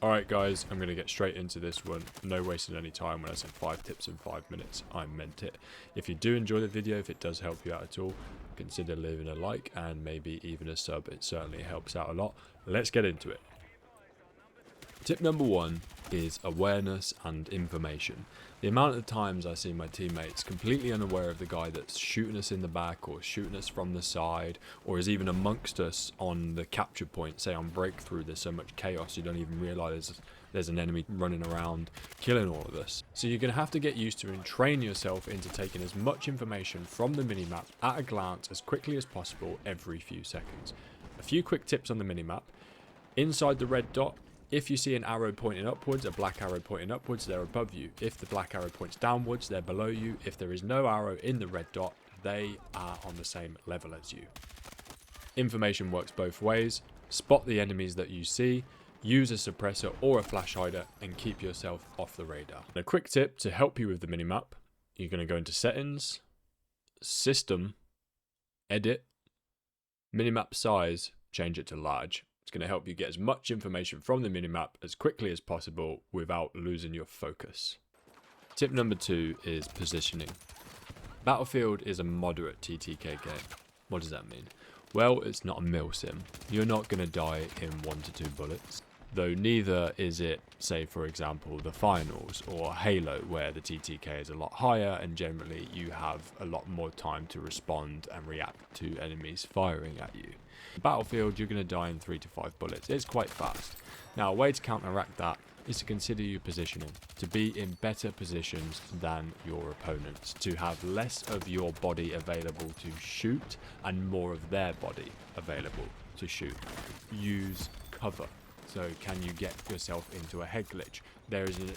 Alright guys, I'm going to get straight into this one. No wasting any time. When I said 5 tips in 5 minutes, I meant it. If you do enjoy the video, if it does help you out at all, consider leaving a like and maybe even a sub. It certainly helps out a lot. Let's get into it. Tip number 1 is awareness and information. The amount of times I see my teammates completely unaware of the guy that's shooting us in the back or shooting us from the side or is even amongst us on the capture point, say on breakthrough, there's so much chaos you don't even realise there's an enemy running around killing all of us. So you're going to have to get used to and train yourself into taking as much information from the minimap at a glance as quickly as possible every few seconds. A few quick tips on the minimap. Inside the red dot, if you see an arrow pointing upwards, a black arrow pointing upwards, they're above you. If the black arrow points downwards, they're below you. If there is no arrow in the red dot, they are on the same level as you. Information works both ways. Spot the enemies that you see, use a suppressor or a flash hider, and keep yourself off the radar. And a quick tip to help you with the minimap, you're going to go into Settings, System, Edit, Minimap Size, change it to large. It's going to help you get as much information from the minimap as quickly as possible without losing your focus. Tip number 2 is positioning. Battlefield is a moderate TTK game. What does that mean? Well, it's not a milsim. You're not going to die in 1 to 2 bullets. Though neither is it, say for example, the finals or Halo, where the TTK is a lot higher and generally you have a lot more time to respond and react to enemies firing at you. Battlefield, you're going to die in 3 to 5 bullets. It's quite fast. Now, a way to counteract that is to consider your positioning, to be in better positions than your opponents, to have less of your body available to shoot and more of their body available to shoot. Use cover. So can you get yourself into a head glitch? There is an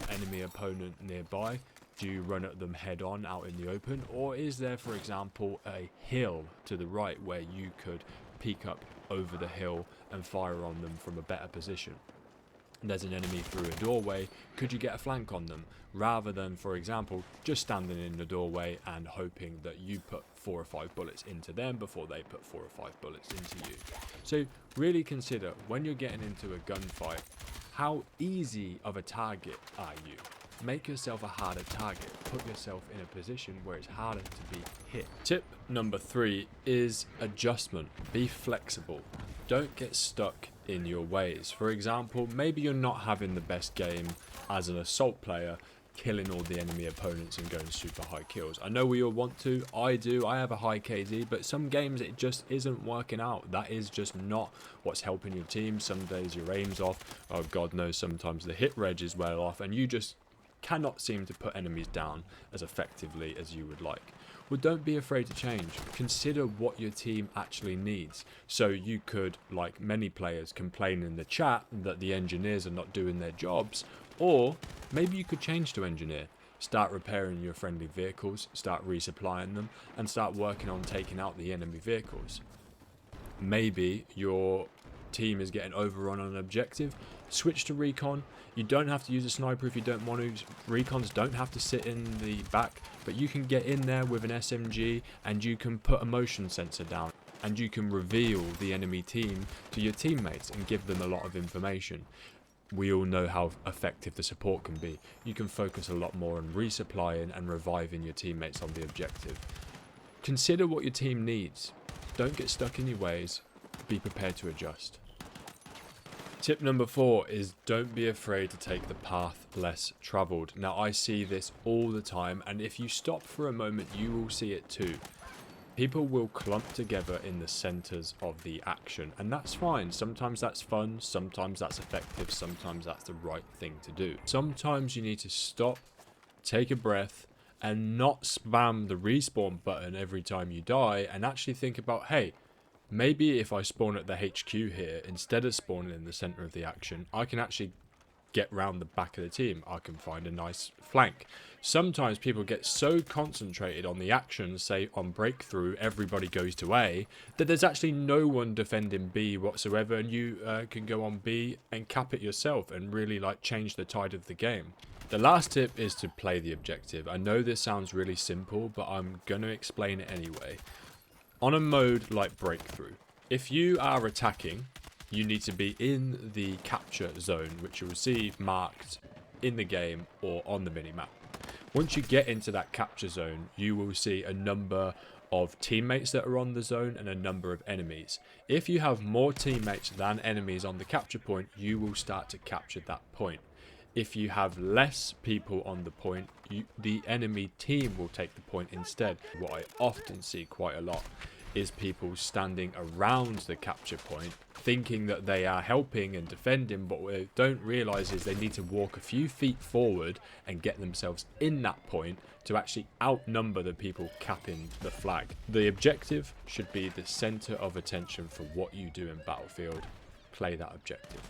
enemy opponent nearby. Do you run at them head on out in the open? Or is there, for example, a hill to the right where you could peek up over the hill and fire on them from a better position? There's an enemy through a doorway. Could you get a flank on them rather than, for example, just standing in the doorway and hoping that you put 4 or 5 bullets into them before they put 4 or 5 bullets into you? So really consider when you're getting into a gunfight, how easy of a target are you? Make yourself a harder target. Put yourself in a position where it's harder to be hit. Tip number 3 is adjustment. Be flexible. Don't get stuck in your ways. For example, maybe you're not having the best game as an assault player, killing all the enemy opponents and going super high kills. I know we all want to. I do. I have a high KD, but some games it just isn't working out. That is just not what's helping your team. Some days your aim's off. Oh, God knows sometimes the hit reg is well off, and you just cannot seem to put enemies down as effectively as you would like. Well, don't be afraid to change. Consider what your team actually needs. So you could, like many players, complain in the chat that the engineers are not doing their jobs, or maybe you could change to engineer. Start repairing your friendly vehicles, start resupplying them, and start working on taking out the enemy vehicles. Maybe your team is getting overrun on an objective. Switch to recon. You don't have to use a sniper if you don't want to. Recons don't have to sit in the back, but you can get in there with an SMG and you can put a motion sensor down and you can reveal the enemy team to your teammates and give them a lot of information. We all know how effective the support can be. You can focus a lot more on resupplying and reviving your teammates on the objective. Consider what your team needs. Don't get stuck in your ways. Be prepared to adjust. Tip number 4 is don't be afraid to take the path less travelled. Now, I see this all the time, and if you stop for a moment, you will see it too. People will clump together in the centres of the action, and that's fine. Sometimes that's fun, sometimes that's effective, sometimes that's the right thing to do. Sometimes you need to stop, take a breath, and not spam the respawn button every time you die, and actually think about, hey, maybe if I spawn at the HQ here, instead of spawning in the centre of the action, I can actually get round the back of the team. I can find a nice flank. Sometimes people get so concentrated on the action, say on breakthrough, everybody goes to A, that there's actually no one defending B whatsoever, and you can go on B and cap it yourself and really like change the tide of the game. The last tip is to play the objective. I know this sounds really simple, but I'm going to explain it anyway. On a mode like breakthrough, if you are attacking, you need to be in the capture zone, which you will see marked in the game or on the minimap. Once you get into that capture zone, you will see a number of teammates that are on the zone and a number of enemies. If you have more teammates than enemies on the capture point, you will start to capture that point. If you have less people on the point, the enemy team will take the point instead. What I often see quite a lot is people standing around the capture point thinking that they are helping and defending, but what they don't realize is they need to walk a few feet forward and get themselves in that point to actually outnumber the people capping the flag. The objective should be the center of attention for what you do in Battlefield. Play that objective.